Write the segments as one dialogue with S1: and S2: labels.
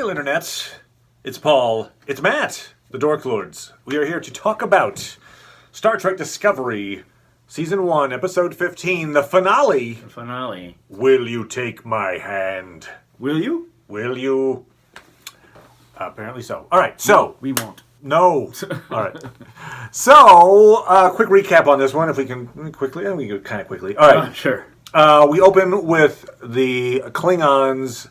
S1: Hail Internet, it's Paul, it's Matt, the Dork Lords. We are here to talk about Star Trek Discovery, Season 1, Episode 15, the finale.
S2: The finale.
S1: Will you take my hand?
S2: Will you?
S1: Will you? Apparently so. All right, so.
S2: We won't.
S1: No. All right. So, quick recap on this one, if we can quickly. We can go kind of quickly. All right.
S2: Sure.
S1: We open with the Klingons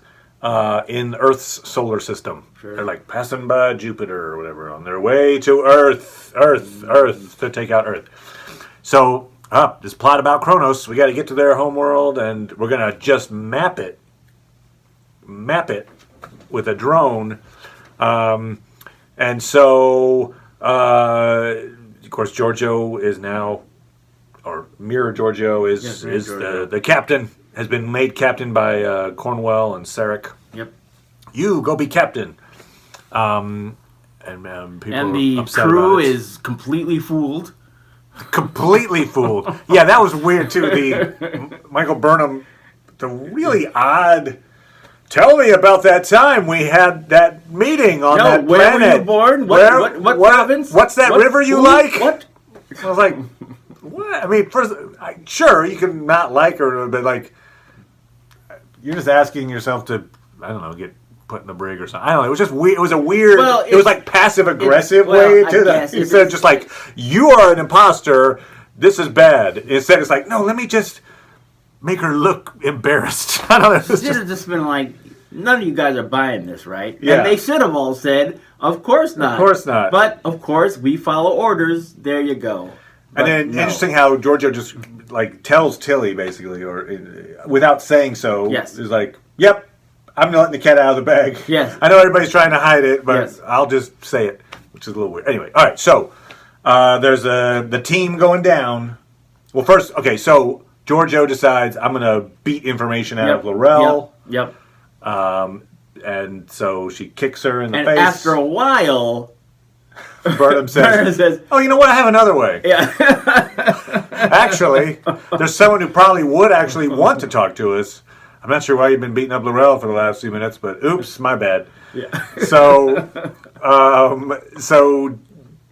S1: in Earth's solar system.
S2: Sure.
S1: They're like passing by Jupiter or whatever on their way to Earth, to take out Earth. So, this plot about Kronos, we got to get to their homeworld, and we're going to just map it with a drone. And so, of course, Giorgio is now, or Mirror Giorgio is the captain, has been made captain by Cornwell and Sarek.
S2: Yep.
S1: You go be captain. And people
S2: And
S1: are
S2: the
S1: upset
S2: crew
S1: about it.
S2: is completely fooled.
S1: Completely fooled. Yeah, that was weird too. The Michael Burnham, the really odd. Tell me about that time we had that meeting on that
S2: where
S1: planet.
S2: were you born? What province?
S1: What's that
S2: What
S1: river you
S2: food?
S1: like?
S2: What?
S1: I was like, what? I mean, first, sure, you can not like her, but like, you're just asking yourself to, I don't know, get put in the brig or something. I don't know. It was just weird. It was a weird.
S2: Well,
S1: it was like passive aggressive
S2: well,
S1: way to that. Instead of just like, you are an imposter. This is bad. Instead, it's like, no, let me just make her look embarrassed. I don't know. It's
S2: Should have just been like, none of you guys are buying this, right?
S1: Yeah.
S2: And they should have all said, of course not.
S1: Of course not.
S2: But, of course, we follow orders. There you go. But
S1: and then
S2: no.
S1: interesting how Giorgio just like tells Tilly basically, or without saying so,
S2: Yes.
S1: is like, "Yep, I'm letting the cat out of the bag."
S2: Yes.
S1: I know everybody's trying to hide it, but
S2: Yes.
S1: I'll just say it, which is a little weird. Anyway, all right. So there's the team going down. Well, first, okay. So Giorgio decides I'm going to beat information out of Laurel.
S2: Yep.
S1: And so she kicks her in the
S2: And
S1: face.
S2: after a while,
S1: Burnham says, "Oh, you know what? I have another way."
S2: yeah.
S1: Actually, there's someone who probably would actually want to talk to us. I'm not sure why you've been beating up Laurel for the last few minutes, but oops, my bad.
S2: Yeah.
S1: So, so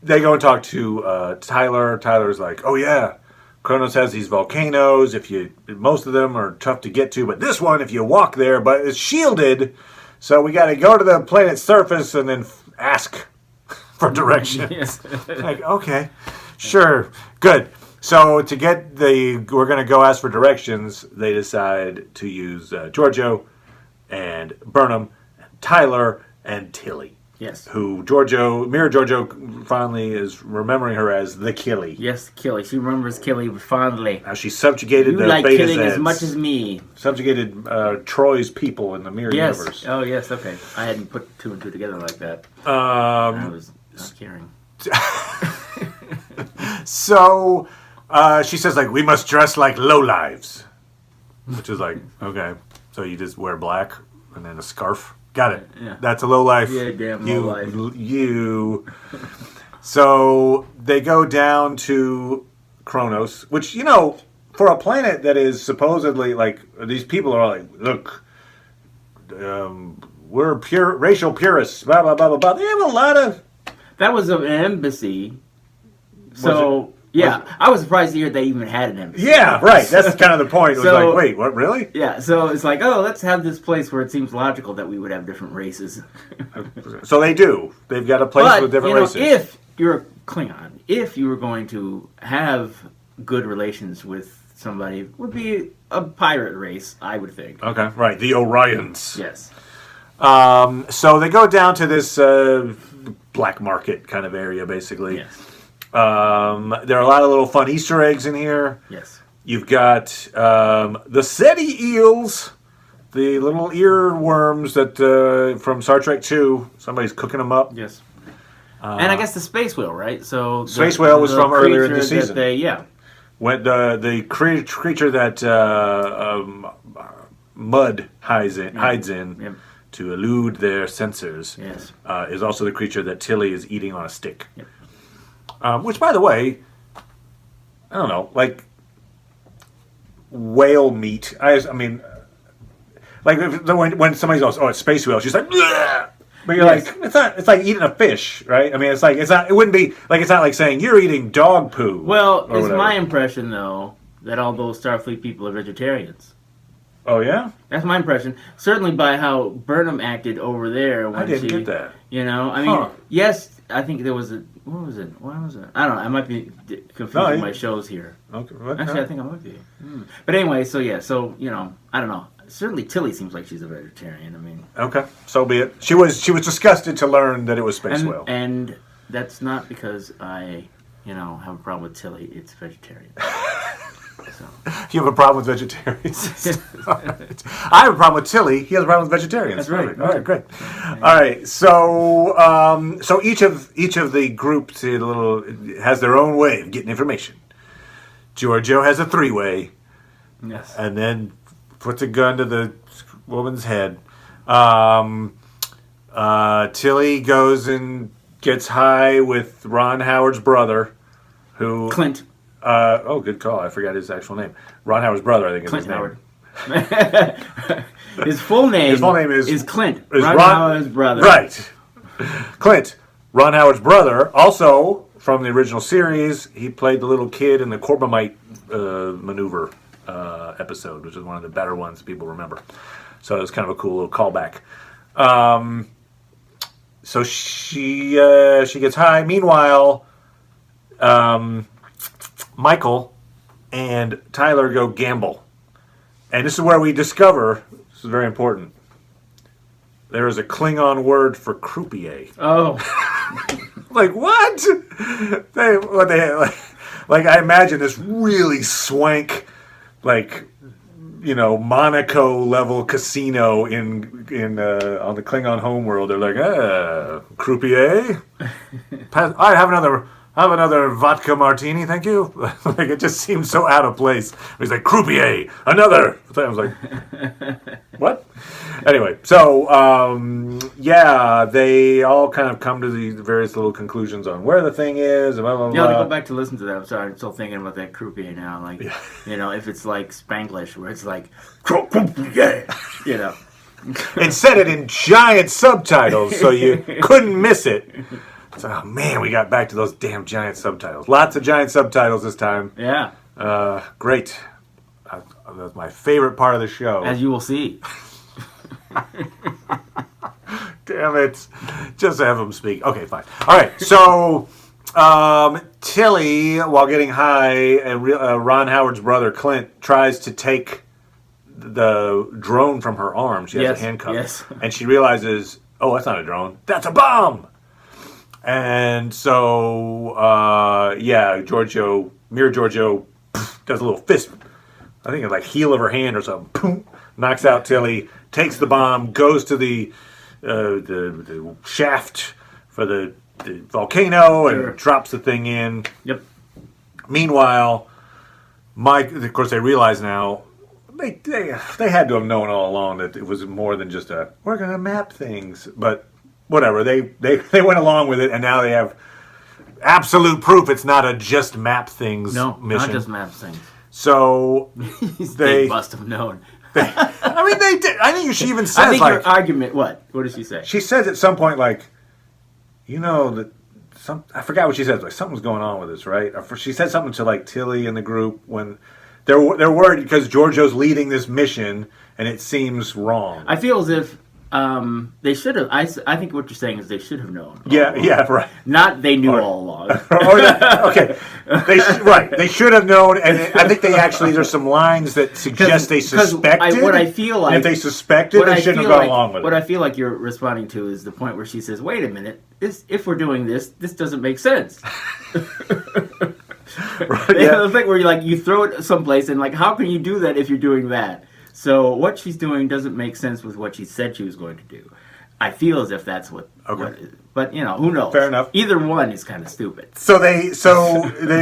S1: they go and talk to Tyler. Tyler's like, "Oh yeah, Kronos has these volcanoes. Most of them are tough to get to, but this one, if you walk there, but it's shielded. So we got to go to the planet's surface and then ask for directions."
S2: Yes.
S1: Like, okay, sure, good. So to get we're going to go ask for directions, they decide to use Giorgio and Burnham, and Tyler, and Tilly.
S2: Yes.
S1: Who Mirror Giorgio finally is remembering her as the Killy.
S2: Yes, Killy. She remembers Killy fondly.
S1: How she subjugated
S2: You
S1: the
S2: like
S1: Beta
S2: killing
S1: Zeds.
S2: as much as me.
S1: Subjugated Troy's people in the Mirror
S2: Yes.
S1: universe.
S2: Oh, yes. Okay. I hadn't put two and two together like that. I was not caring.
S1: So she says, like, we must dress like lowlives. Which is like, okay. So you just wear black and then a scarf. Got it.
S2: Yeah.
S1: That's a lowlife.
S2: Yeah, damn lowlife.
S1: You. So they go down to Kronos, which, for a planet that is supposedly, like, these people are all like, look, we're racial purists, blah, blah, blah, blah, blah. They have a lot of...
S2: That was an embassy. So, I was surprised to hear they even had an embassy.
S1: Yeah, right. That's kind of the point. It was
S2: So-
S1: like, wait, what, really?
S2: Yeah, so it's like, oh, let's have this place where it seems logical that we would have different races.
S1: So they do. They've got a place
S2: But,
S1: with different races.
S2: if you're a Klingon, if you were going to have good relations with somebody, it would be a pirate race, I would think.
S1: Okay, right. The Orions.
S2: Yes.
S1: So they go down to this black market kind of area, basically.
S2: Yes.
S1: There are a lot of little fun Easter eggs in here.
S2: Yes.
S1: You've got the SETI eels, the little earworms that from Star Trek 2. Somebody's cooking them up.
S2: Yes. And I guess the space whale, right? So
S1: Space whale was from earlier in the
S2: creature
S1: season.
S2: that
S1: When the creature that Mud hides in
S2: Yep.
S1: to elude their sensors
S2: Yes.
S1: is also the creature that Tilly is eating on a stick.
S2: Yep.
S1: Which, by the way, I don't know, like whale meat. I mean, Like when somebody goes, "Oh, it's space whale," she's like, "Bleh!" But you're
S2: Yes.
S1: like, it's not. It's like eating a fish, right? I mean, it's like it's not. It wouldn't be like it's not like saying you're eating dog poo.
S2: Well,
S1: or
S2: it's
S1: whatever.
S2: my impression though that all those Starfleet people are vegetarians.
S1: Oh yeah,
S2: That's my impression. Certainly by how Burnham acted over there when
S1: I didn't
S2: she,
S1: get that.
S2: You know, I mean,
S1: Huh.
S2: yes, I think there was a. What was it? What was it? I don't know. I might be confusing my shows here.
S1: Okay, what?
S2: Actually, I think I'm with you. But anyway, so yeah, so you know, I don't know. Certainly, Tilly seems like she's a vegetarian. I mean,
S1: Okay, so be it. She was disgusted to learn that it was space whale.
S2: and that's not because I, you know, have a problem with Tilly. It's vegetarian. So.
S1: You have a problem with vegetarians. I have a problem with Tilly. He has a problem with vegetarians.
S2: That's right.
S1: Perfect. All right, great. All right, so so each of the groups has their own way of getting information. Giorgio has a 3-way,
S2: Yes.
S1: and then puts a gun to the woman's head. Tilly goes and gets high with Ron Howard's brother, who
S2: Clint.
S1: Oh, good call. I forgot his actual name. Ron Howard's brother, I think, is
S2: Clint
S1: his name.
S2: Howard. His full name is Clint. Ron Howard's brother.
S1: Right. Clint, Ron Howard's brother, also from the original series, he played the little kid in the Corbomite maneuver episode, which is one of the better ones people remember. So it was kind of a cool little callback. So she gets high. Meanwhile, Michael and Tyler go gamble. And this is where we discover, this is very important, there is a Klingon word for croupier.
S2: Oh,
S1: Like, what? Like I imagine this really swank, like, you know, Monaco level casino in on the Klingon homeworld. They're like, croupier? I have another vodka martini, thank you. Like, it just seems so out of place. He's like, croupier, another. I was like, what? Anyway, so yeah, they all kind of come to these various little conclusions on where the thing is. Blah, blah,
S2: yeah. I'll
S1: blah.
S2: go back to listen to that. I'm sorry, I'm still thinking about that croupier now. Like, you know, if it's like Spanglish, where it's like, croupier, you know.
S1: And said it in giant subtitles, so you couldn't miss it. So, oh man, we got back to those damn giant subtitles. Lots of giant subtitles this time.
S2: Yeah.
S1: Great. That's my favorite part of the show.
S2: As you will see.
S1: Damn it. Just have them speak. Okay, fine. All right, so Tilly, while getting high, and Ron Howard's brother, Clint, tries to take the drone from her arm. She has a handcuff.
S2: Yes.
S1: And she realizes, oh, that's not a drone. That's a bomb! And so, Mirror Giorgio does a little fist, I think it's like heel of her hand or something, boom, knocks out Tilly, takes the bomb, goes to the shaft for the volcano and drops the thing in.
S2: Yep.
S1: Meanwhile, Mike, of course, they realize now, they had to have known all along that it was more than just we're going to map things, but whatever, they went along with it, and now they have absolute proof it's not a just map things mission.
S2: Not just map things.
S1: So
S2: they must have known.
S1: I mean, they did. I think she even says,
S2: I think
S1: like,
S2: her argument. What does she say?
S1: She says at some point, like, you know, that I forgot what she says. Like, something's going on with this, right? Or she said something to like Tilly and the group when they're worried because Giorgio's leading this mission and it seems wrong.
S2: I feel as if they should have. I think what you're saying is they should have known.
S1: Yeah, right.
S2: Not they knew all along.
S1: Okay, they should have known, and I think there's some lines that suggest they suspected.
S2: What I feel like,
S1: and if they suspected, they shouldn't have gone along with it.
S2: What I feel like you're responding to is the point where she says, "Wait a minute, if we're doing this doesn't make sense."
S1: Right, yeah.
S2: The thing where you throw it someplace and how can you do that if you're doing that? So what she's doing doesn't make sense with what she said she was going to do. I feel as if that's what.
S1: Okay.
S2: But who knows?
S1: Fair enough.
S2: Either one is kind of stupid.
S1: So they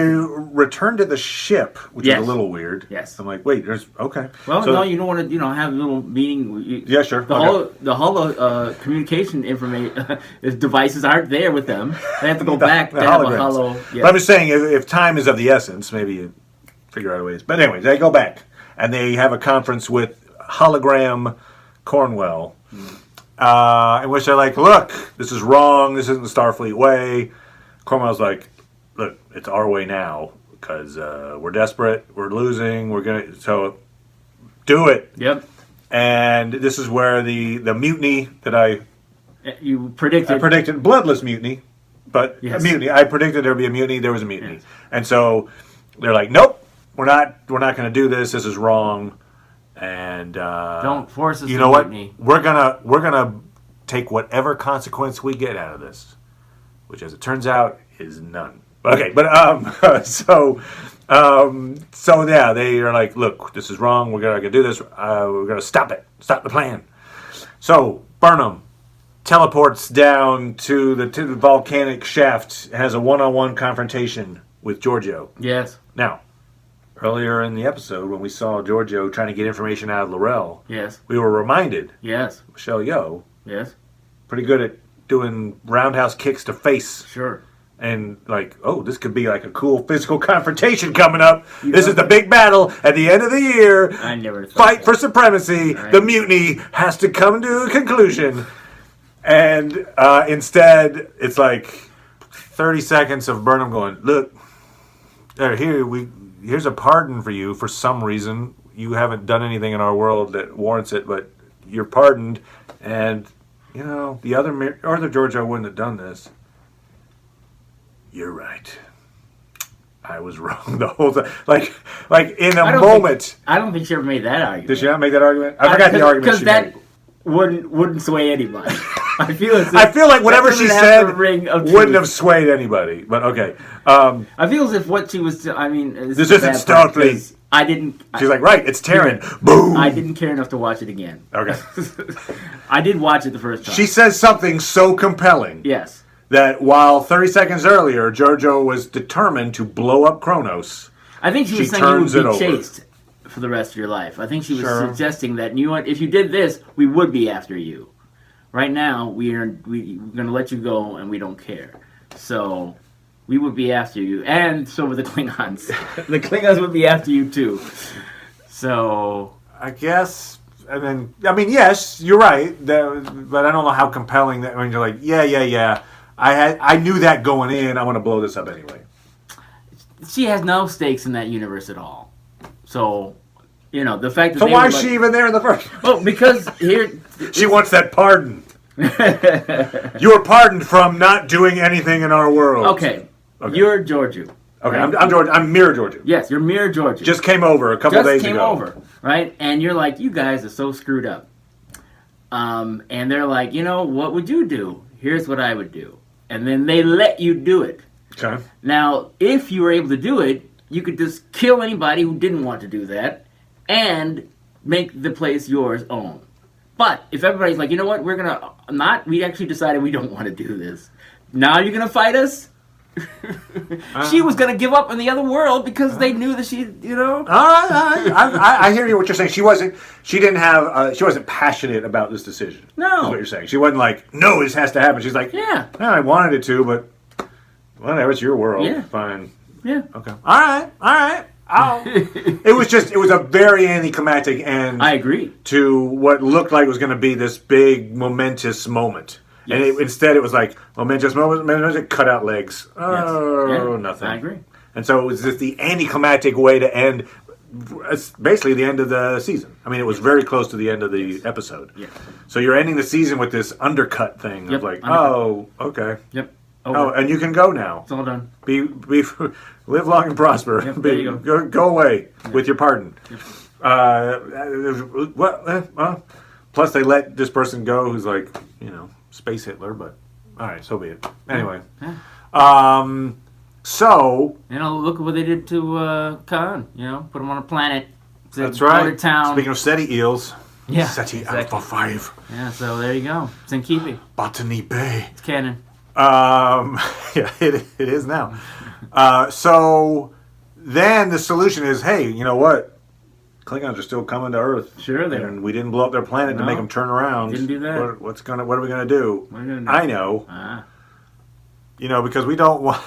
S1: return to the ship, which is a little weird.
S2: Yes.
S1: I'm like, wait, there's okay.
S2: Well, no, you don't want to have a little meeting.
S1: Yeah, sure.
S2: The holo communication devices aren't there with them. They have to go back to have a holo. Yeah.
S1: But I'm just saying, if time is of the essence, maybe you figure out a way. But anyway, they go back and they have a conference with hologram Cornwell, in which they're like, look, this is wrong. This isn't the Starfleet way. Cornwell's like, look, it's our way now because we're desperate. We're losing. So do it.
S2: Yep.
S1: And this is where the mutiny that
S2: You predicted.
S1: I predicted bloodless mutiny, but
S2: Yes.
S1: a mutiny. I predicted there'd be a mutiny. There was a mutiny,
S2: Yes.
S1: and so they're like, "Nope, we're not going to do this. This is wrong." And
S2: Don't force us.
S1: you
S2: to
S1: know what?
S2: mutiny.
S1: We're gonna take whatever consequence we get out of this, which, as it turns out, is none. Okay, but so yeah, they are like, "Look, this is wrong. We're gonna do this. We're gonna stop it. Stop the plan." So Burnham teleports down to the volcanic shaft, has a one-on-one confrontation with Giorgio.
S2: Yes.
S1: Now, earlier in the episode, when we saw Giorgio trying to get information out of L'Rell,
S2: Yes.
S1: we were reminded
S2: Yes.
S1: Michelle Yeoh,
S2: Yes.
S1: pretty good at doing roundhouse kicks to face.
S2: Sure.
S1: And like, oh, this could be like a cool physical confrontation coming up. This is the big battle at the end of the year.
S2: I never thought
S1: Fight
S2: that.
S1: for supremacy.
S2: Right.
S1: The mutiny has to come to a conclusion. And instead, it's like 30 seconds of Burnham going, look, here's a pardon for you for some reason. You haven't done anything in our world that warrants it, but you're pardoned. And, you know, the other Arthur Giorgio wouldn't have done this. You're right. I was wrong the whole time. Like in a moment.
S2: I don't think she ever made that argument.
S1: Did she not make that argument? I forgot the argument she
S2: that
S1: made.
S2: wouldn't sway anybody. I feel
S1: like whatever she said
S2: wouldn't
S1: wouldn't have swayed anybody. But okay.
S2: I feel as if what she was. I mean,
S1: This isn't Starfleet.
S2: I didn't.
S1: She's like, right, it's Terran. Boom.
S2: I didn't care enough to watch it again.
S1: Okay.
S2: I did watch it the first time.
S1: She says something so compelling
S2: Yes.
S1: that while 30 seconds earlier, Giorgio was determined to blow up Kronos.
S2: I think she was saying
S1: turns
S2: you
S1: it
S2: would
S1: over.
S2: be chased for the rest of your life. I think she was
S1: Sure.
S2: suggesting that, you know what, if you did this, we would be after you. Right now, we're going to let you go, and we don't care. So we would be after you, and so would the Klingons. The Klingons would be after you too. So
S1: I guess, and then, I mean, yes, you're right, but I don't know how compelling that, when you're like, yeah. I knew that going in. I want to blow this up anyway.
S2: she has no stakes in that universe at all. So, you know, the fact that
S1: So
S2: they
S1: why
S2: were
S1: is she even there in the first?
S2: Well, because here
S1: She wants that pardon. You were pardoned from not doing anything in our world.
S2: Okay. You're Giorgio.
S1: Okay,
S2: right?
S1: I'm George. I'm Mirror Georgia.
S2: Yes, you're Mirror Giorgio.
S1: Just came over a couple days
S2: came
S1: ago.
S2: over, right? And you're like, you guys are so screwed up. And they're like, you know, what would you do? Here's what I would do. And then they let you do it.
S1: Okay.
S2: Now, if you were able to do it, you could just kill anybody who didn't want to do that and make the place yours own. But if everybody's like, you know what, we're going to we actually decided we don't want to do this. Now you're going to fight us? She was going to give up on the other world because they knew that she, you know.
S1: All right. I hear you. What you're saying. She wasn't passionate about this decision.
S2: No.
S1: Is what you're saying. She wasn't like, no, this has to happen. She's like,
S2: Yeah.
S1: I wanted it to, but whatever. It's your world.
S2: Yeah.
S1: Fine.
S2: Yeah.
S1: Okay. All right. It was a very anticlimactic end.
S2: I agree.
S1: To what looked like was going to be this big momentous moment.
S2: Yes.
S1: And instead it was like, momentous moment, cut out legs. Oh,
S2: Yes. Yeah,
S1: nothing.
S2: I agree.
S1: And so it was just the anticlimactic way to end, basically the end of the season. I mean, it was very close to the end of the episode.
S2: Yeah.
S1: So you're ending the season with this undercut thing
S2: Yep,
S1: of like,
S2: undercut.
S1: oh, okay.
S2: Yep.
S1: Oh,
S2: Over.
S1: and you can go now.
S2: It's all done.
S1: Be live long and prosper.
S2: Yep, there you
S1: go away with your pardon. Plus, they let this person go who's like, space Hitler. But all right, so be it. Anyway, so
S2: You know, look at what they did to Khan. You know, put him on a planet.
S1: that's
S2: Go
S1: right.
S2: to town.
S1: Speaking of SETI eels,
S2: Yeah,
S1: SETI
S2: exactly.
S1: Alpha 5,
S2: Yeah, so there you go. It's in keeping.
S1: Botany Bay.
S2: It's canon.
S1: Yeah, it is now. So then the solution is, hey, you know what? Klingons are still coming to Earth.
S2: Sure they are.
S1: And we didn't blow up their planet to
S2: No.
S1: make them turn around.
S2: Didn't do that.
S1: What are we gonna do?
S2: What are we gonna do?
S1: I know.
S2: Ah.
S1: Because we don't want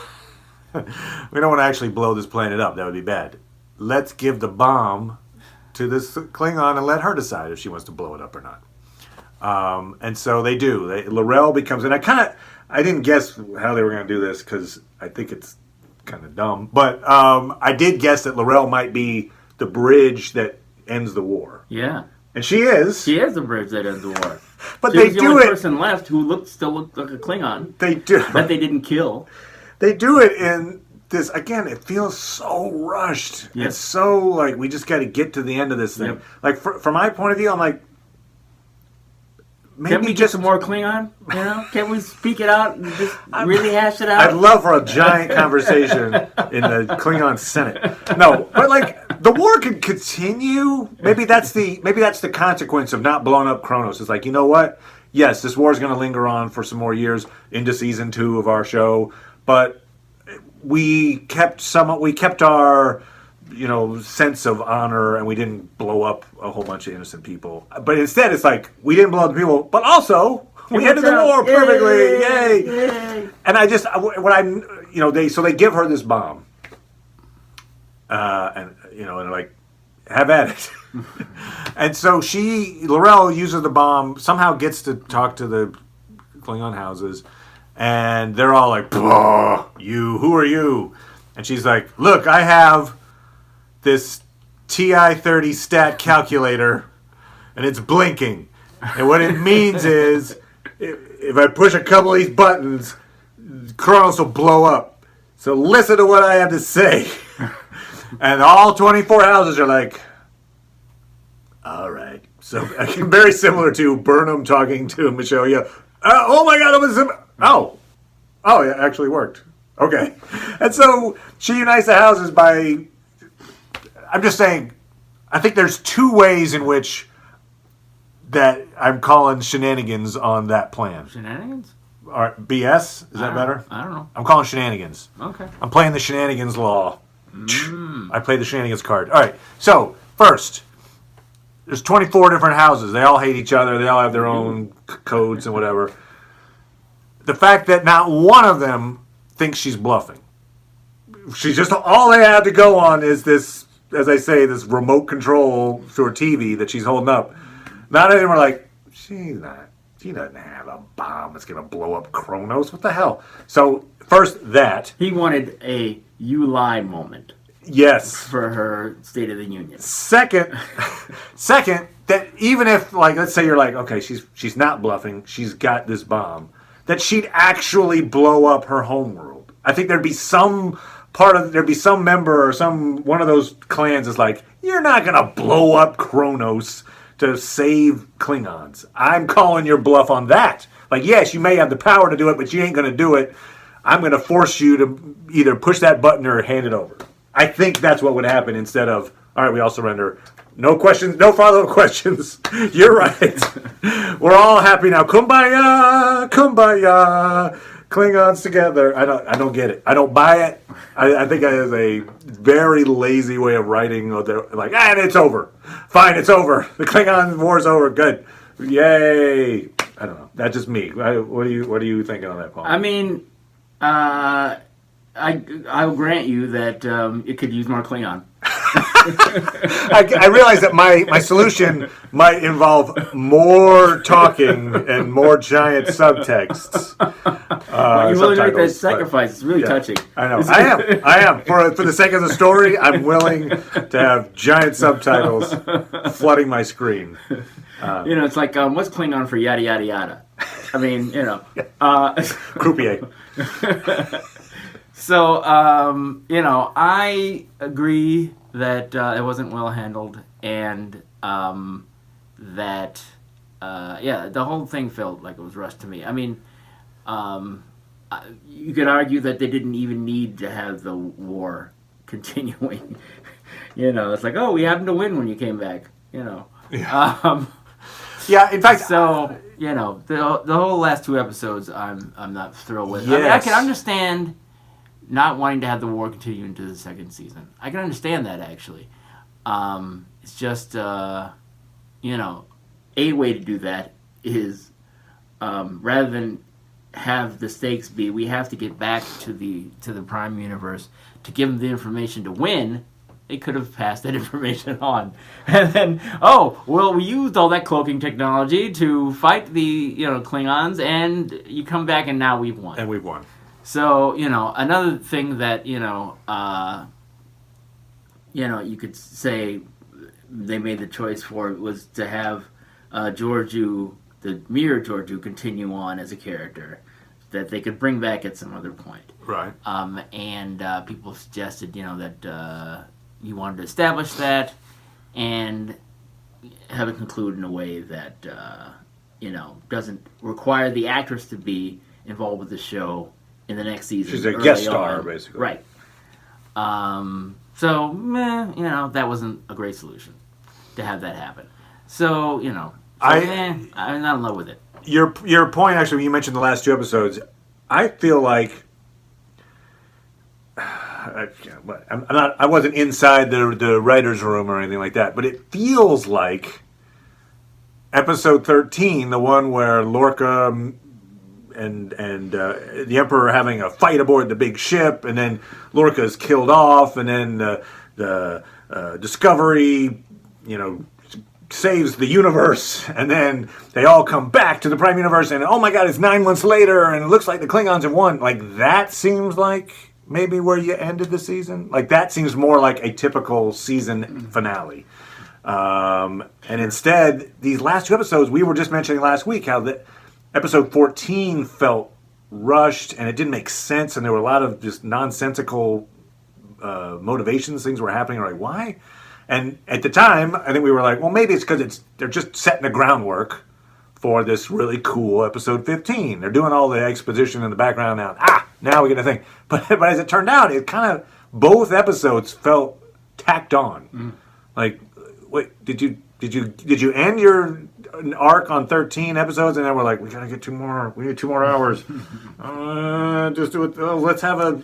S1: to actually blow this planet up. That would be bad. Let's give the bomb to this Klingon and let her decide if she wants to blow it up or not. And so they do. L'Orelle becomes, and I didn't guess how they were going to do this because I think it's kind of dumb. But I did guess that L'Orelle might be the bridge that ends the war.
S2: Yeah.
S1: And she is.
S2: She is the bridge that ends the war.
S1: But
S2: she
S1: they
S2: was the
S1: do
S2: only
S1: it.
S2: person left who still looked like a Klingon.
S1: They do.
S2: That they didn't kill.
S1: They do it in this, again, it feels so rushed.
S2: Yes.
S1: It's so like, we just got to get to the end of this thing.
S2: Yep.
S1: Like, from my point of view, I'm like, maybe
S2: Can we get some more Klingon? You know, can we speak it out and just really hash it out?
S1: I'd love for a giant conversation in the Klingon Senate. No, but like the war could continue. Maybe that's the consequence of not blowing up Kronos. It's like, you know what? Yes, this war is going to linger on for some more years into season 2 of our show, but we kept our sense of honor, and we didn't blow up a whole bunch of innocent people. But instead, it's like, we didn't blow up the people, but also we ended the war perfectly. Yay! And they give her this bomb, and they're like, have at it. And so L'Orelle uses the bomb, somehow gets to talk to the Klingon houses, and they're all like, who are you? And she's like, look, I have this TI-30 stat calculator, and it's blinking. And what it means is, if I push a couple of these buttons, Kronos will blow up. So listen to what I have to say. And all 24 houses are like, all right. So very similar to Burnham talking to Michelle. Yeah. Oh my God! It actually worked. Okay. And so she unites the houses by. I'm just saying. I think there's 2 ways in which that I'm calling shenanigans on that plan.
S2: Shenanigans?
S1: All right, BS? Is that better?
S2: I don't know.
S1: I'm calling shenanigans.
S2: Okay.
S1: I'm playing the shenanigans law. I played the shenanigans card. All right. So first. There's 24 different houses. They all hate each other. They all have their own codes and whatever. The fact that not one of them thinks she's bluffing. She's just, all they have to go on is this, as I say, this remote control to her TV that she's holding up. None of them are like, she doesn't have a bomb that's going to blow up Kronos. What the hell? So first that.
S2: He wanted a you lie moment.
S1: Yes.
S2: For her State of the Union.
S1: Second, that even if, like, let's say you're like, okay, she's not bluffing, she's got this bomb, that she'd actually blow up her homeworld. I think there'd be some member or one of those clans is like, you're not gonna blow up Kronos to save Klingons. I'm calling your bluff on that. Like, yes, you may have the power to do it, but you ain't gonna do it. I'm gonna force you to either push that button or hand it over. I think that's what would happen instead of, all right, we all surrender. No questions, no follow-up questions. You're right. We're all happy now. Kumbaya, kumbaya. Klingons together. I don't get it. I don't buy it. I think that is a very lazy way of writing. Like, and it's over. Fine, it's over. The Klingon war's over. Good. Yay. I don't know. That's just me. What are you thinking on that, Paul?
S2: I mean, I'll grant you that it could use more Klingon.
S1: I realize that my solution might involve more talking and more giant subtexts.
S2: You're willing to make that sacrifice. It's really touching.
S1: I know. I am. For the sake of the story, I'm willing to have giant subtitles flooding my screen.
S2: It's like, what's Klingon for yada, yada, yada? I mean,
S1: Croupier.
S2: So, I agree that it wasn't well handled, and that, the whole thing felt like it was rushed to me. I mean, you could argue that they didn't even need to have the war continuing. It's like, oh, we happened to win when you came back,
S1: Yeah. In fact,
S2: so the whole last 2 episodes, I'm not thrilled with.
S1: Yes.
S2: I mean, I can understand not wanting to have the war continue into the 2nd season. I can understand that, actually. It's just, a way to do that is, rather than have the stakes be, we have to get back to the Prime Universe to give them the information to win, they could have passed that information on. And then, oh, well, we used all that cloaking technology to fight the Klingons, and you come back and now we've won.
S1: And we've won.
S2: So, another thing that, you could say they made the choice for was to have Georgiou, the mirror Georgiou, continue on as a character that they could bring back at some other point.
S1: Right.
S2: And people suggested, that you wanted to establish that and have it conclude in a way that, doesn't require the actress to be involved with the show in the next season.
S1: She's a guest star, basically.
S2: Right. That wasn't a great solution to have that happen. So, I'm not in love with it.
S1: Your point, actually, when you mentioned the last 2 episodes, I feel like I wasn't inside the writer's room or anything like that, but it feels like episode 13, the one where Lorca and the Emperor are having a fight aboard the big ship, and then Lorca is killed off, and then the Discovery, saves the universe, and then they all come back to the Prime Universe, and oh my God, it's 9 months later, and it looks like the Klingons have won. Like, that seems like maybe where you ended the season. Like, that seems more like a typical season finale. And instead, these last 2 episodes, we were just mentioning last week how the episode 14 felt rushed, and it didn't make sense, and there were a lot of just nonsensical motivations, things were happening. We're like, why? And at the time, I think we were like, well, maybe it's because they're just setting the groundwork for this really cool episode 15. They're doing all the exposition in the background now. Now we get a thing. But as it turned out, it kind of, both episodes felt tacked on. Like, wait, did you end your arc on 13 episodes, and then we're like, we gotta get 2 more. We need 2 more hours. Just do it. Let's have a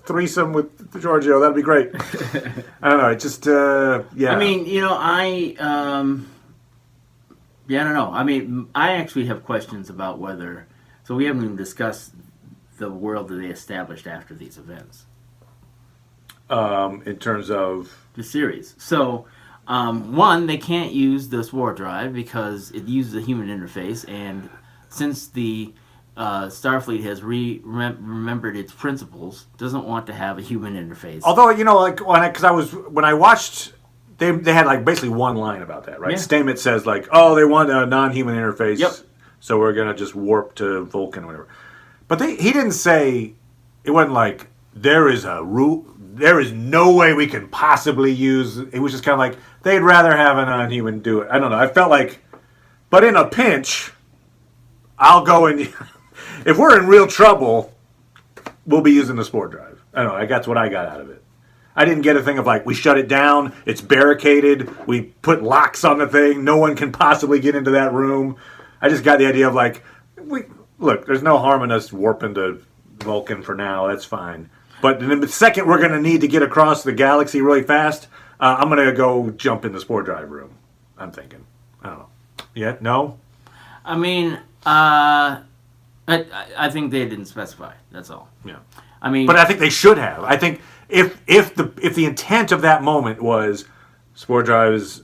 S1: threesome with Georgiou. That'd be great. I don't know. It just, yeah.
S2: I mean, I don't know. I mean, I actually have questions about whether. So we haven't even discussed the world that they established after these events.
S1: In terms of
S2: the series. So, one, they can't use the Spore Drive because it uses a human interface, and since the Starfleet has remembered its principles, doesn't want to have a human interface.
S1: Although, like, when I watched, they had like basically one line about that, right? Yeah. Stamets says like, oh, they want a non-human interface, yep. So we're gonna just warp to Vulcan or whatever. But he didn't say, it wasn't like there is no way we can possibly use. It was just kind of like they'd rather have a non-human do it. I don't know. I felt like, but in a pinch, I'll go and. If we're in real trouble, we'll be using the Spore Drive. I don't know. That's what I got out of it. I didn't get a thing of like, we shut it down, it's barricaded, we put locks on the thing, no one can possibly get into that room. I just got the idea of like, look, there's no harm in us warping to Vulcan for now, that's fine. But in the second we're going to need to get across the galaxy really fast, I'm going to go jump in the Spore Drive room, I'm thinking. I don't know. Yeah? No?
S2: I mean, I think they didn't specify. That's all.
S1: Yeah.
S2: I mean,
S1: but I think they should have. I think if the intent of that moment was Spore Drive is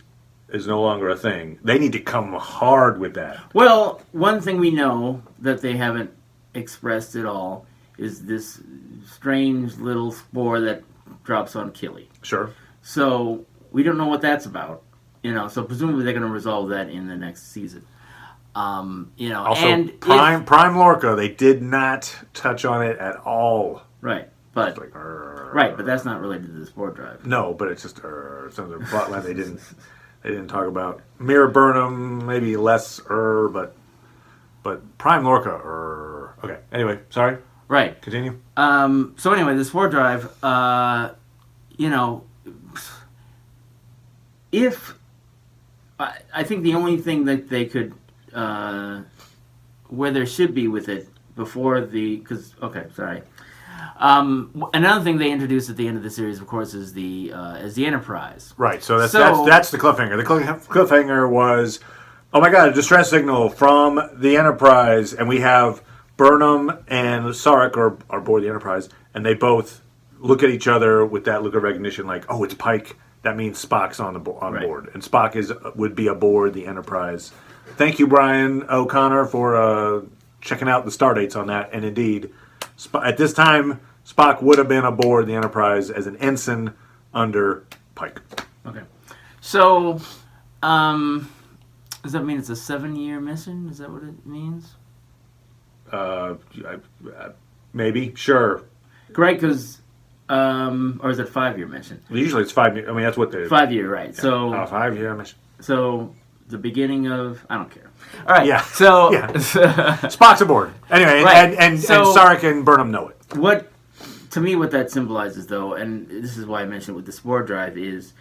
S1: no longer a thing, they need to come hard with that.
S2: Well, one thing we know that they haven't expressed at all is this strange little spore that drops on Killy.
S1: Sure.
S2: So we don't know what that's about. So presumably they're going to resolve that in the next season.
S1: Also,
S2: and
S1: Prime Lorca, they did not touch on it at all.
S2: Right, but
S1: like,
S2: but that's not related to the Spore Drive.
S1: No, but it's just some of the plotline they didn't talk about. Mira Burnham, maybe less but Prime Lorca. Okay. Anyway, sorry.
S2: Right.
S1: Continue.
S2: So anyway, the Spore Drive. If I think the only thing that they could. Where there should be with it before another thing they introduced at the end of the series, of course, is the Enterprise.
S1: Right. So that's the cliffhanger. The cliffhanger was, oh my God, a distress signal from the Enterprise, and we have Burnham and Sarek are aboard the Enterprise, and they both look at each other with that look of recognition, like, oh, it's Pike. That means Spock's on board, and Spock would be aboard the Enterprise. Thank you, Brian O'Connor, for checking out the star dates on that. And indeed, at this time, Spock would have been aboard the Enterprise as an ensign under Pike.
S2: Okay. So, does that mean it's a 7-year mission? Is that what it means?
S1: Maybe, sure.
S2: Great, because, or is it a 5-year mission?
S1: Usually it's 5 years. I mean, that's what the
S2: 5-year, right? Yeah. So
S1: 5-year mission.
S2: So the beginning of I don't care. All right.
S1: Yeah.
S2: So
S1: yeah. Spock's aboard anyway,
S2: right.
S1: and
S2: so,
S1: Sarek and Burnham know it.
S2: What that symbolizes, though, and this is why I mentioned it with the spore drive, is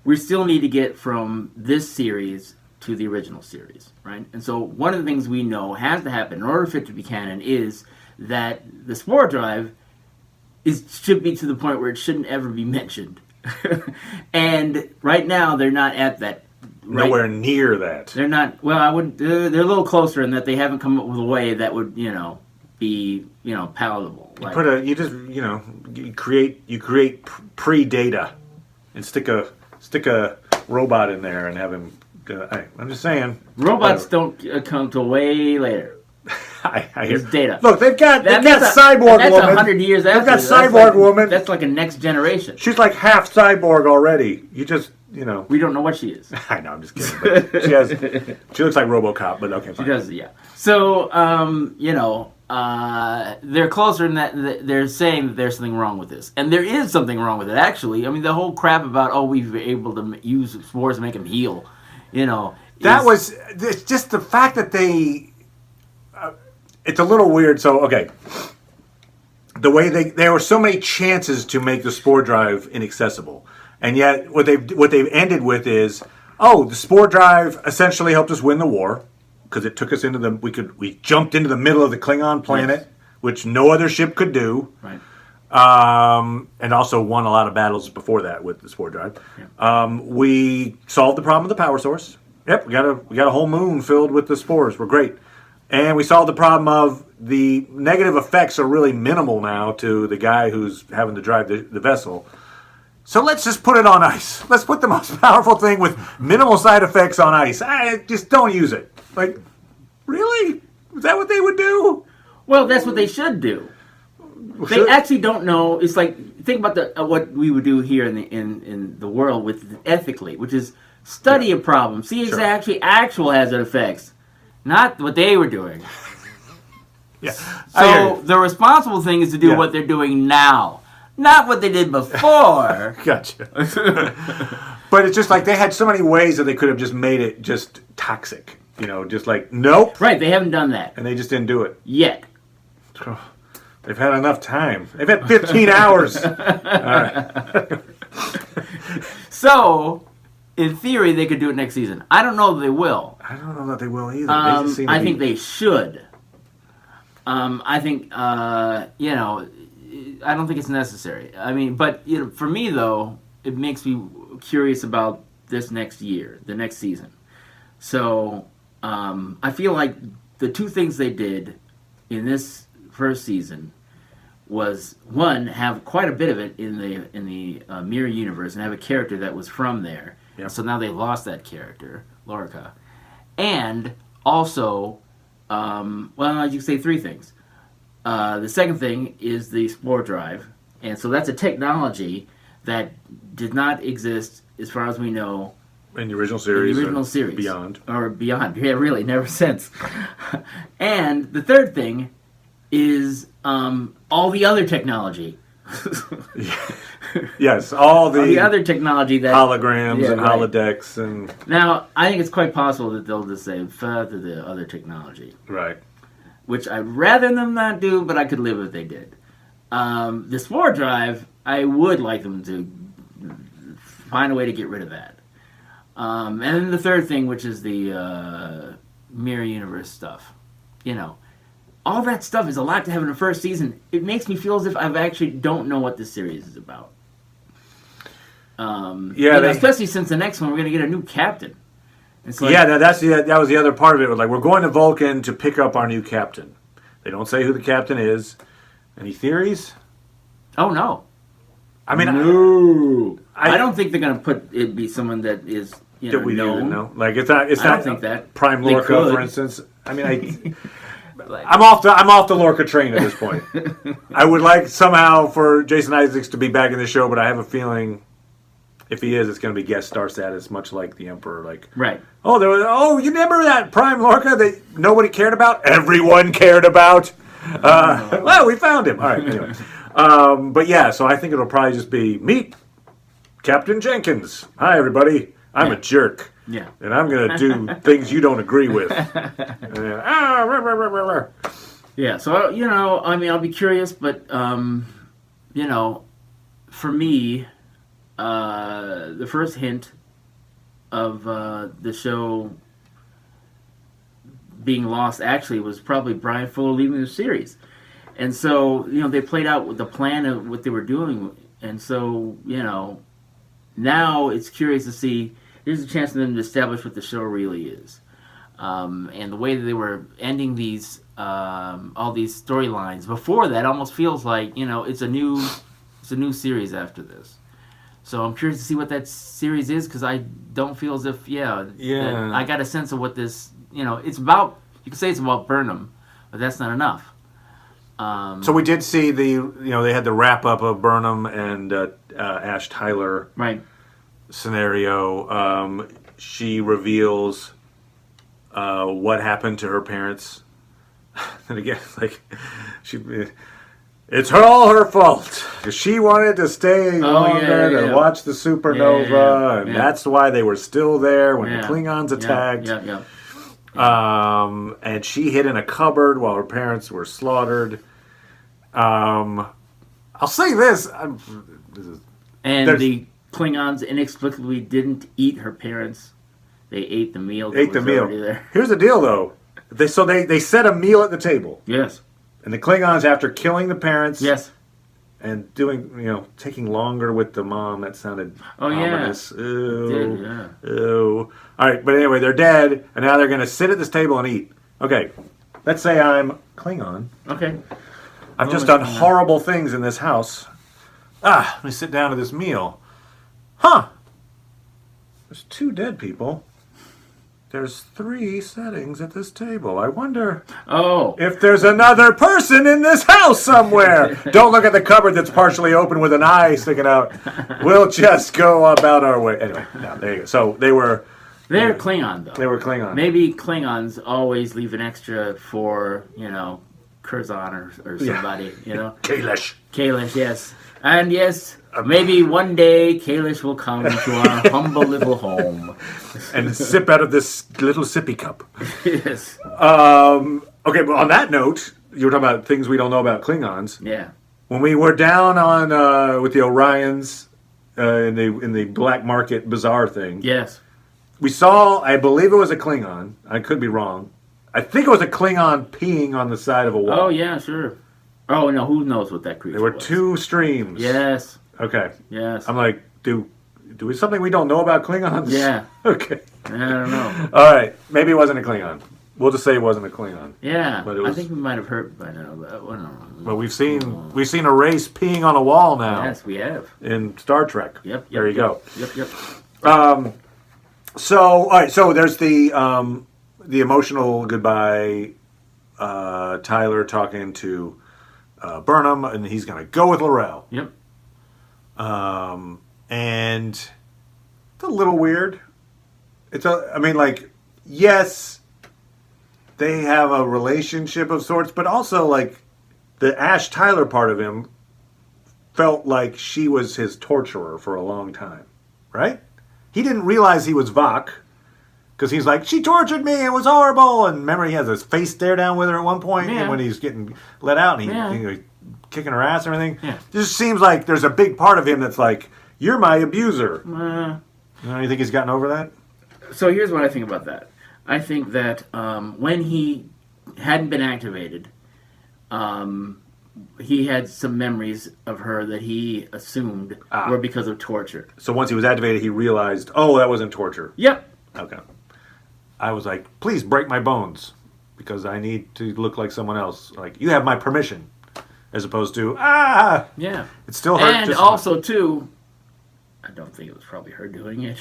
S2: we still need to get from this series to the original series, right? And so one of the things we know has to happen in order for it to be canon is that the spore drive should be to the point where it shouldn't ever be mentioned. And right now they're not at that. Right?
S1: Nowhere near that.
S2: They're not. Well, I would. They're a little closer in that they haven't come up with a way that would, be, palatable. Like,
S1: you create pre-data, and stick a robot in there and have him. I'm just saying.
S2: Robots don't come till way later.
S1: I hear
S2: data.
S1: Look, they've got Cyborg
S2: that's
S1: Woman.
S2: 100 years after.
S1: They've got Cyborg Woman.
S2: That's like a next generation.
S1: She's like half cyborg already. You just.
S2: We don't know what she is.
S1: I know, I'm just kidding. But she looks like RoboCop, but okay, fine.
S2: She does, yeah. So, they're closer in that they're saying that there's something wrong with this. And there is something wrong with it, actually. I mean, the whole crap about, we've been able to use spores to make him heal,
S1: That was just the fact that they... it's a little weird. So, okay. The way there were so many chances to make the spore drive inaccessible. And yet, what they've ended with is, the spore drive essentially helped us win the war because it took us into we jumped into the middle of the Klingon planet, which no other ship could do,
S2: right?
S1: And also won a lot of battles before that with the spore drive. Yeah. We solved the problem of the power source. Yep, we got a whole moon filled with the spores. We're great, and we solved the problem of the negative effects are really minimal now to the guy who's having to drive the vessel. So let's just put it on ice. Let's put the most powerful thing with minimal side effects on ice. Just don't use it. Like, really? Is that what they would do?
S2: Well, that's what they should do. They actually don't know. It's like, think about what we would do here in the world with ethically, which is study a problem, see if it's actual hazard effects, not what they were doing.
S1: Yeah.
S2: So the responsible thing is to do what they're doing now. Not what they did before.
S1: Gotcha. But it's just like they had so many ways that they could have just made it just toxic. Just like, nope.
S2: Right, they haven't done that.
S1: And they just didn't do it.
S2: Yet.
S1: They've had enough time. They've had 15 hours. All right.
S2: So, in theory, they could do it next season. I don't know that they will.
S1: I don't know that they will either.
S2: I think they should. I think, I don't think it's necessary. I mean, but for me though, it makes me curious about this next year, the next season. So I feel like the two things they did in this first season was, one, have quite a bit of it in the mirror universe and have a character that was from there. Yep. So now they've lost that character, Lorca, and also, you could say three things. The second thing is the spore drive, and so that's a technology that did not exist, as far as we know,
S1: in the original series.
S2: Beyond. Yeah, really, never since. And the third thing is all the other technology.
S1: Yes, all the
S2: other technology that
S1: holograms and holodecks and.
S2: Now, I think it's quite possible that they'll just say to the other technology.
S1: Right.
S2: Which I'd rather them not do, but I could live if they did. The spore drive, I would like them to find a way to get rid of that. And then the third thing, which is the mirror universe stuff. All that stuff is a lot to have in the first season. It makes me feel as if I actually don't know what this series is about. Especially since the next one, we're going to get a new captain. Like,
S1: that was the other part of it. It was like, we're going to Vulcan to pick up our new captain. They don't say who the captain is. Any theories?
S2: Oh, no.
S1: I mean,
S2: no. I don't think they're going to put it be someone that is
S1: that we
S2: known.
S1: even know. Like it's not.
S2: I don't think that
S1: Prime
S2: They
S1: Lorca,
S2: could.
S1: for instance. I mean,
S2: Like,
S1: I'm off the Lorca train at this point. I would like somehow for Jason Isaacs to be back in the show, but I have a feeling if he is, it's going to be guest star status, much like the Emperor. Like,
S2: right.
S1: Oh, you remember that Prime Lorca that nobody cared about? Everyone cared about. Well, we found him. All right. Anyway, but yeah, so I think it'll probably just be meet Captain Jenkins. Hi, everybody. I'm a jerk.
S2: Yeah.
S1: And I'm going to do things you don't agree with.
S2: Yeah, so, I mean, I'll be curious, but, for me, the first hint of the show being lost actually was probably Brian Fuller leaving the series. And so, they played out the plan of what they were doing. And so, now it's curious to see, there's a chance for them to establish what the show really is. And the way that they were ending these all these storylines before that almost feels like it's a new series after this. So I'm curious to see what that series is because I don't feel as if that I got a sense of what this it's about. You could say it's about Burnham, but that's not enough.
S1: So we did see they had the wrap up of Burnham and Ash Tyler scenario. She reveals what happened to her parents. And again, it's all her fault. She wanted to stay longer to watch the supernova, and that's why they were still there when the Klingons attacked. And she hid in a cupboard while her parents were slaughtered. I'll say this.
S2: The Klingons inexplicably didn't eat her parents. They ate the meal. There.
S1: Here's the deal, though. They set a meal at the table.
S2: Yes.
S1: And the Klingons, after killing the parents,
S2: yes,
S1: and doing taking longer with the mom, that sounded ominous.
S2: Yeah.
S1: Ew. Ew. All right, but anyway, they're dead, and now they're going to sit at this table and eat. Okay, let's say I'm Klingon.
S2: Okay.
S1: I've just done horrible things in this house. Let me sit down to this meal. Huh. There's 2 dead people. There's 3 settings at this table. I wonder if there's another person in this house somewhere. Don't look at the cupboard that's partially open with an eye sticking out. We'll just go about our way. Anyway, there you go. So they're
S2: Klingon, though.
S1: They were Klingon.
S2: Maybe Klingons always leave an extra for, Curzon or somebody, Kalish, yes. And yes, maybe one day Kalish will come to our humble little home.
S1: And sip out of this little sippy cup.
S2: Yes.
S1: Okay, but on that note, you were talking about things we don't know about Klingons.
S2: Yeah.
S1: When we were down on with the Orions in the black market bazaar thing.
S2: Yes.
S1: We saw, I believe it was a Klingon. I could be wrong. I think it was a Klingon peeing on the side of a wall.
S2: Oh, yeah, sure. Oh, no, who knows what that creature
S1: was. There were
S2: was.
S1: 2 streams.
S2: Yes.
S1: Okay.
S2: Yes.
S1: I'm like, do we something we don't know about Klingons?
S2: Yeah.
S1: Okay.
S2: I don't know.
S1: All right. Maybe it wasn't a Klingon. We'll just say it wasn't a Klingon.
S2: Yeah.
S1: But I
S2: think we might have heard by now. But I don't know.
S1: But we've seen a race peeing on a wall now.
S2: Yes, we have.
S1: In Star Trek.
S2: Yep.
S1: There you go.
S2: Yep.
S1: So, all right. So there's the emotional goodbye. Tyler talking to Burnham, and he's going to go with L'Rell.
S2: Yep.
S1: And it's a little weird. Yes, they have a relationship of sorts, but also the Ash Tyler part of him felt like she was his torturer for a long time, right? He didn't realize he was Vok. Because he's like, she tortured me, it was horrible. And remember, he has his face stare down with her at one point when he's getting let out and he's kicking her ass and everything. Yeah. It just seems like there's a big part of him that's like, you're my abuser. You think he's gotten over that?
S2: So here's what I think about that. I think that when he hadn't been activated, he had some memories of her that he assumed were because of torture.
S1: So once he was activated, he realized, that wasn't torture.
S2: Yep.
S1: Okay. I was like, please break my bones because I need to look like someone else. Like, you have my permission. as opposed to
S2: Yeah.
S1: It still hurt.
S2: And
S1: just
S2: also, too, I don't think it was probably her doing it.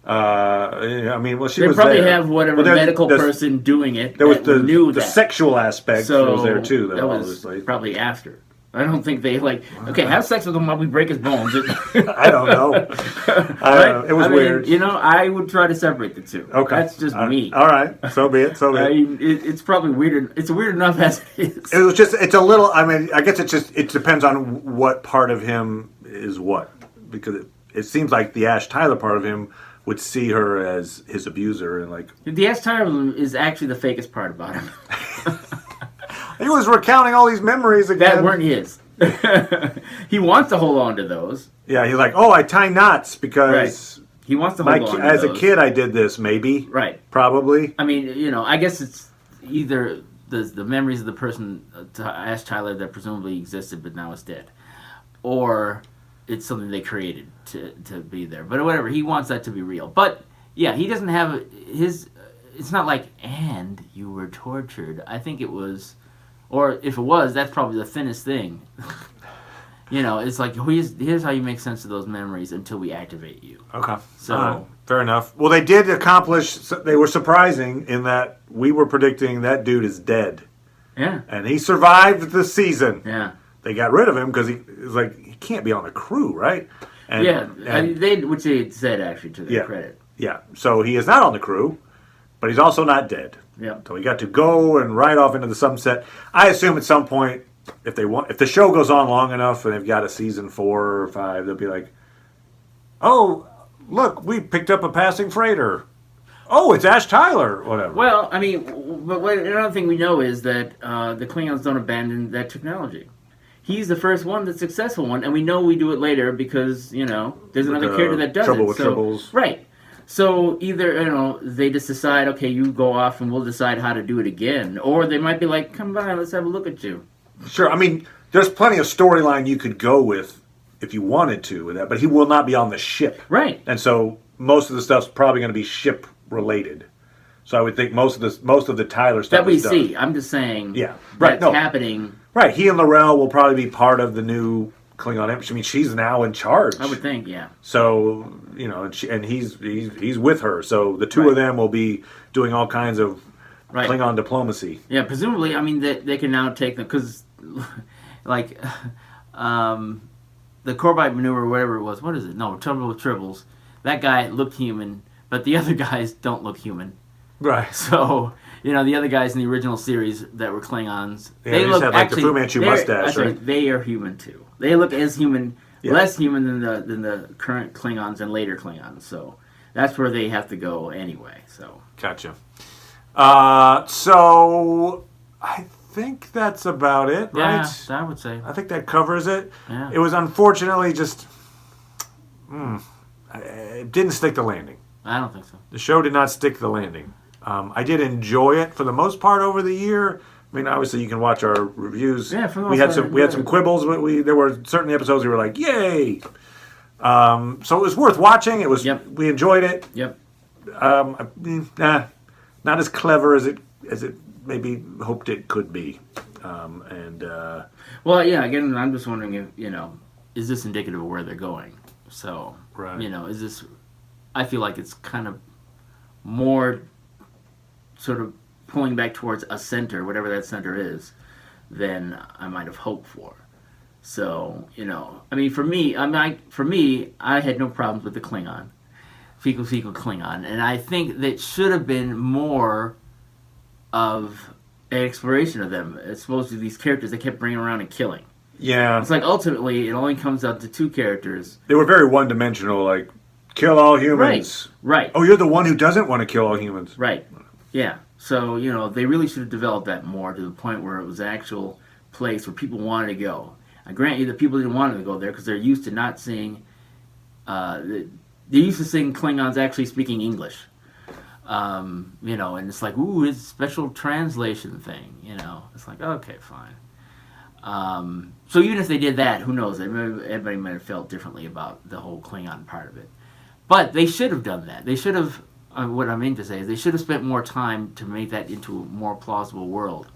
S1: I mean, well, she
S2: They
S1: was
S2: probably
S1: there.
S2: have whatever
S1: Well,
S2: medical person doing it
S1: There was
S2: that knew
S1: the
S2: that.
S1: sexual aspect
S2: So
S1: was there too, though.
S2: that was
S1: Obviously,
S2: probably after. I don't think they okay, have sex with him while we break his bones.
S1: I don't know. It was weird.
S2: I would try to separate the two.
S1: Okay,
S2: That's just me.
S1: All right, so be it. So be
S2: I
S1: it.
S2: mean, it's probably weird. It's weird enough as it is.
S1: It was just. It's a little. I mean, I guess it depends on what part of him is what, because it seems like the Ash Tyler part of him would see her as his abuser and like.
S2: The Ash Tyler is actually the fakest part about him.
S1: He was recounting all these memories again.
S2: That weren't his. He wants to hold on to those.
S1: Yeah, he's like, oh, I tie knots because
S2: He wants to hold on to
S1: as
S2: those.
S1: a kid I did this, maybe.
S2: Right.
S1: Probably.
S2: I mean, I guess it's either the memories of the person, Ash Tyler, that presumably existed but now is dead, or it's something they created to be there. But whatever, he wants that to be real. But yeah, he doesn't have his. It's not like, and you were tortured. I think it was, or if it was, that's probably the thinnest thing. It's like, here's how you make sense of those memories until we activate you.
S1: Okay.
S2: So
S1: fair enough. Well, they did accomplish. They were surprising in that we were predicting that dude is dead.
S2: Yeah.
S1: And he survived the season.
S2: Yeah.
S1: They got rid of him because he can't be on the crew, right? And,
S2: which they had said actually to their credit.
S1: Yeah. So he is not on the crew, but he's also not dead.
S2: Yeah.
S1: So he got to go and ride off into the sunset. I assume at some point, if the show goes on long enough and they've got a season 4 or 5, they'll be like, "Oh, look, we picked up a passing freighter. Oh, it's Ash Tyler, whatever."
S2: Well, I mean, but another thing we know is that the Klingons don't abandon that technology. He's the first one, the successful one, and we know we do it later because there's another character that does
S1: Trouble
S2: it.
S1: with Tribbles.
S2: Right. So either they just decide, okay, you go off and we'll decide how to do it again, or they might be like, come by, let's have a look at you.
S1: Sure. I mean, there's plenty of storyline you could go with if you wanted to with that, but he will not be on the ship.
S2: Right.
S1: And so most of the stuff's probably going to be ship related. So I would think most of the Tyler stuff
S2: that we
S1: is done.
S2: see. I'm just saying.
S1: Yeah. Right.
S2: That's happening.
S1: Right. He and Laurel will probably be part of the new Klingon Empress. I mean, she's now in charge.
S2: I would think. Yeah.
S1: So and he's with her. So the two of them will be doing all kinds of Klingon diplomacy.
S2: Yeah. Presumably, I mean, they can now take them because, like, the Corbite maneuver, or whatever it was. What is it? No, Trouble with Tribbles. That guy looked human, but the other guys don't look human.
S1: Right.
S2: So, the other guys in the original series that were Klingons,
S1: they
S2: look
S1: had like the Fu Manchu mustache, right?
S2: They are human too. They look as human, less human than the current Klingons and later Klingons. So that's where they have to go anyway. So
S1: gotcha. So I think that's about it, right?
S2: Yeah, I would say.
S1: I think that covers it.
S2: Yeah.
S1: It was unfortunately just it didn't stick the landing.
S2: I don't think so.
S1: The show did not stick the landing. I did enjoy it for the most part over the year. I mean, obviously, you can watch our reviews.
S2: Yeah, for the
S1: we
S2: most
S1: had
S2: part,
S1: we had some quibbles. There were certain episodes we were like, "Yay!" So it was worth watching. It was.
S2: Yep.
S1: We enjoyed it.
S2: Yep.
S1: Not as clever as it maybe hoped it could be.
S2: Well, yeah. Again, I'm just wondering if is this indicative of where they're going? So
S1: right.
S2: Is this? I feel like it's kind of more sort of pulling back towards a center, whatever that center is, than I might have hoped for. So, I mean, for me, I had no problems with the Klingon, fecal Klingon, and I think that should have been more of an exploration of them, as opposed to these characters they kept bringing around and killing.
S1: Yeah.
S2: It's like, ultimately, it only comes out to two characters.
S1: They were very one-dimensional, like, kill all humans.
S2: Right.
S1: Oh, you're the one who doesn't want to kill all humans.
S2: Right. Yeah. So, they really should have developed that more to the point where it was an actual place where people wanted to go. I grant you that people didn't want to go there because they're used to not seeing, they're used to seeing Klingons actually speaking English. And it's like, ooh, it's a special translation thing, It's like, okay, fine. So even if they did that, who knows? Everybody might have felt differently about the whole Klingon part of it. But they should have done that. They should have, what I mean to say is they should have spent more time to make that into a more plausible world.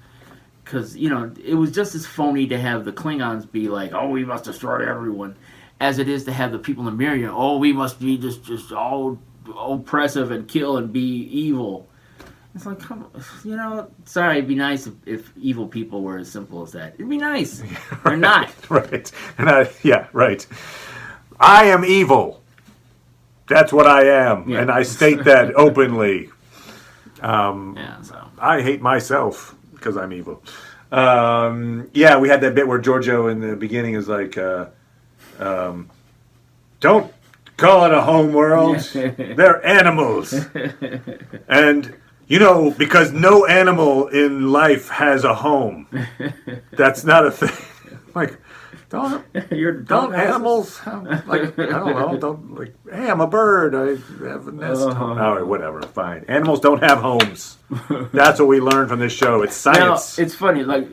S2: because it was just as phony to have the Klingons be like, "Oh, we must destroy everyone," as it is to have the people in the mirror, "Oh, we must be just all oppressive and kill and be evil." It's like, come on, sorry, it'd be nice if evil people were as simple as that. It'd be nice. They're not.
S1: Right. Yeah, right. I am evil. That's what I am.
S2: Yeah.
S1: And I state that openly.
S2: So.
S1: I hate myself because I'm evil. Yeah, we had that bit where Giorgio in the beginning is like, don't call it a home world. They're animals. And... because no animal in life has a home. That's not a thing. Like, don't animals have, like, I don't know, don't, like, hey, I'm a bird, I have a nest. All right, whatever, fine. Animals don't have homes. That's what we learned from this show. It's science.
S2: Now, it's funny, like,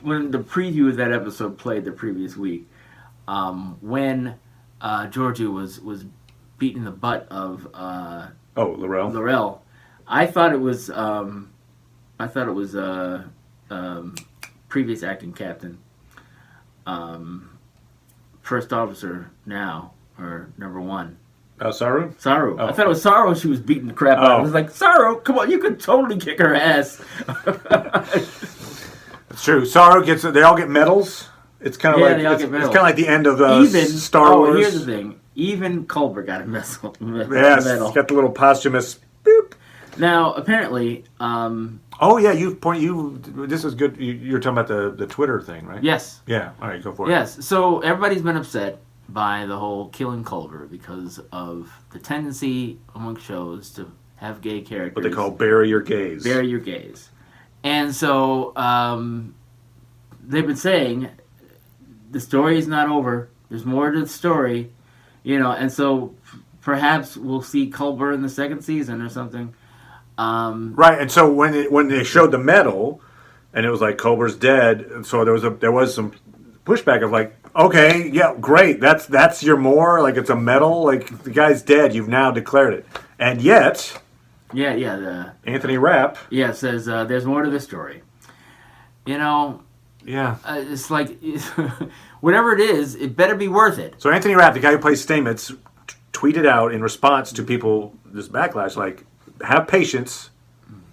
S2: when the preview of that episode played the previous week, when Giorgio was beating the butt of L'Rell. I thought it was previous acting captain, first officer now, or number one.
S1: Saru?
S2: Saru.
S1: Oh.
S2: I thought it was Saru she was beating the crap out of. I was like, Saru, come on, you could totally kick her ass.
S1: It's true. Saru they all get medals. It's kind of it's kind of like the end of Star Wars.
S2: Here's the thing. Even Culber got a medal.
S1: Yes, it's got the little posthumous boop.
S2: Now, apparently...
S1: this is good. You're talking about the Twitter thing, right?
S2: Yes.
S1: Yeah, all right, go for it.
S2: Yes, so everybody's been upset by the whole killing Culber because of the tendency among shows to have gay characters.
S1: What they call bury your gays.
S2: Bury your gays. And so they've been saying the story is not over. There's more to the story. And so perhaps we'll see Culber in the second season or something.
S1: Right, and so when they showed the medal, and it was like Culber's dead, and so there was some pushback of like, okay, yeah, great, that's your more, like it's a medal, like the guy's dead, you've now declared it, and yet, Anthony Rapp,
S2: says there's more to the story. It's like whatever it is, it better be worth it.
S1: So Anthony Rapp, the guy who plays Stamets, tweeted out in response to people this backlash, like, have patience.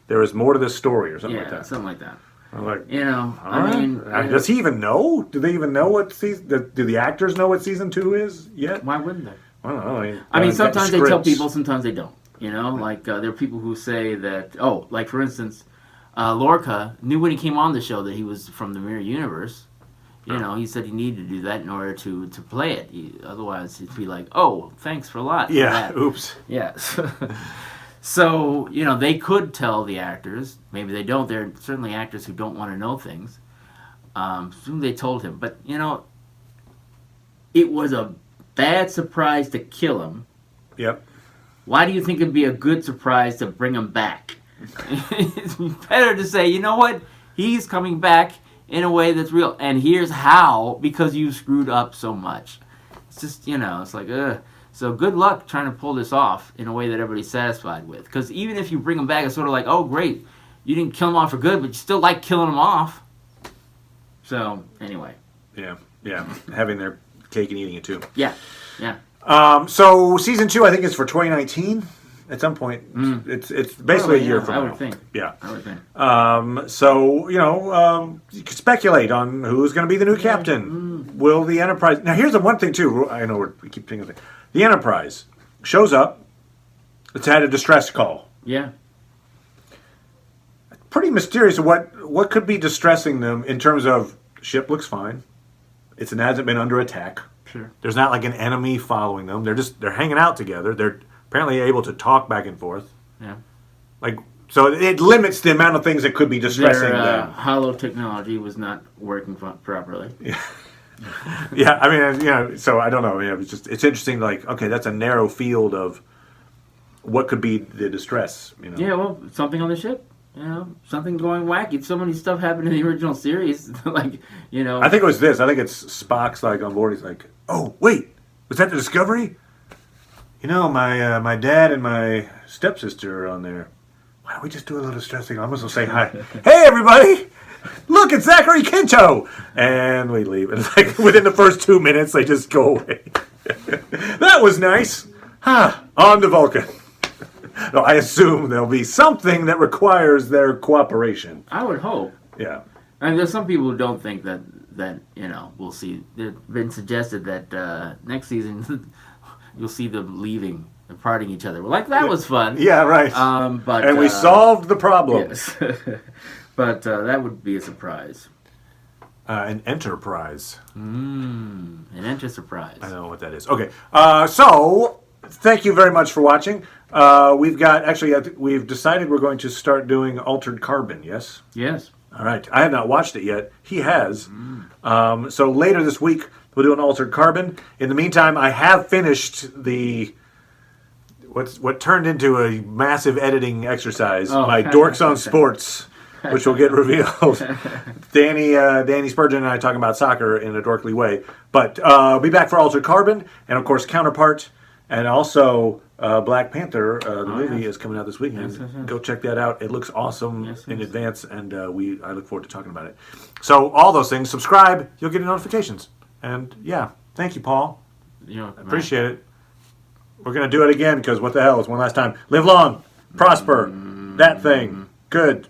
S1: There is more to this story, or something like that.
S2: Yeah, something like that.
S1: I'm like,
S2: I mean,
S1: does he even know? Do they even know what season? Do the actors know what season 2 is yet?
S2: Why wouldn't they?
S1: I don't know.
S2: I mean, sometimes they tell people, sometimes they don't. Like there are people who say that. Oh, like for instance, Lorca knew when he came on the show that he was from the Mirror Universe. He said he needed to do that in order to play it. Otherwise, he'd be like, "Oh, thanks for a lot."
S1: Yeah. Oops.
S2: Yes. So, they could tell the actors. Maybe they don't. There are certainly actors who don't want to know things. Assume they told him. But, it was a bad surprise to kill him.
S1: Yep.
S2: Why do you think it'd be a good surprise to bring him back? It's better to say, you know what? He's coming back in a way that's real. And here's how, because you screwed up so much. It's just, it's like, ugh. So good luck trying to pull this off in a way that everybody's satisfied with. Because even if you bring them back, it's sort of like, oh, great, you didn't kill them off for good, but you still like killing them off. So, anyway.
S1: Yeah. Having their cake and eating it, too.
S2: Yeah.
S1: So season 2, I think, is for 2019. At some point, it's basically a year from now.
S2: I would think.
S1: Yeah.
S2: I would think.
S1: So you could speculate on who's going to be the new captain. Will the Enterprise? Now, here's the one thing too. I know we keep thinking the Enterprise shows up. It's had a distress call.
S2: Yeah.
S1: Pretty mysterious. What could be distressing them in terms of ship looks fine. It hasn't been under attack.
S2: Sure.
S1: There's not like an enemy following them. They're hanging out together. They're apparently able to talk back and forth.
S2: Yeah.
S1: So it limits the amount of things that could be distressing them.
S2: Hollow technology was not working properly.
S1: Yeah. Yeah, I mean, so I don't know. It's interesting. Like, okay, that's a narrow field of what could be the distress.
S2: Yeah, well, something on the ship. Something going wacky. So many stuff happened in the original series. I think it was this. I think it's Spock's like on board. He's like, oh wait, was that the Discovery? My dad and my stepsister are on there. Why don't we just do a little distressing? I'm just gonna say hi. Hey everybody.
S1: Look, it's Zachary Quinto! And we leave. And it's like within the first 2 minutes, they just go away. That was nice. On to Vulcan. No, I assume there'll be something that requires their cooperation.
S2: I would hope.
S1: Yeah.
S2: And there's some people who don't think that we'll see. It's been suggested that next season you'll see them leaving and parting each other. Well, like that was fun.
S1: Yeah, right.
S2: But
S1: we solved the problem.
S2: Yes. But that would be a surprise.
S1: An enterprise.
S2: An enterprise.
S1: I don't know what that is. Okay. So, thank you very much for watching. We've decided we're going to start doing Altered Carbon, yes?
S2: Yes.
S1: All right. I have not watched it yet. He has. So later this week, we'll do an Altered Carbon. In the meantime, I have finished what turned into a massive editing exercise, my Dorks on Sports, which will get revealed. Danny Spurgeon and I talking about soccer in a dorkly way. But I'll be back for Altered Carbon, and of course Counterpart, and also Black Panther. The movie is coming out this weekend.
S2: Yes.
S1: Go check that out. It looks awesome in advance, and I look forward to talking about it. So all those things, subscribe, you'll get notifications. And yeah, thank you, Paul. Appreciate it. We're going to do it again because what the hell, it's one last time. Live long, prosper, that thing, good.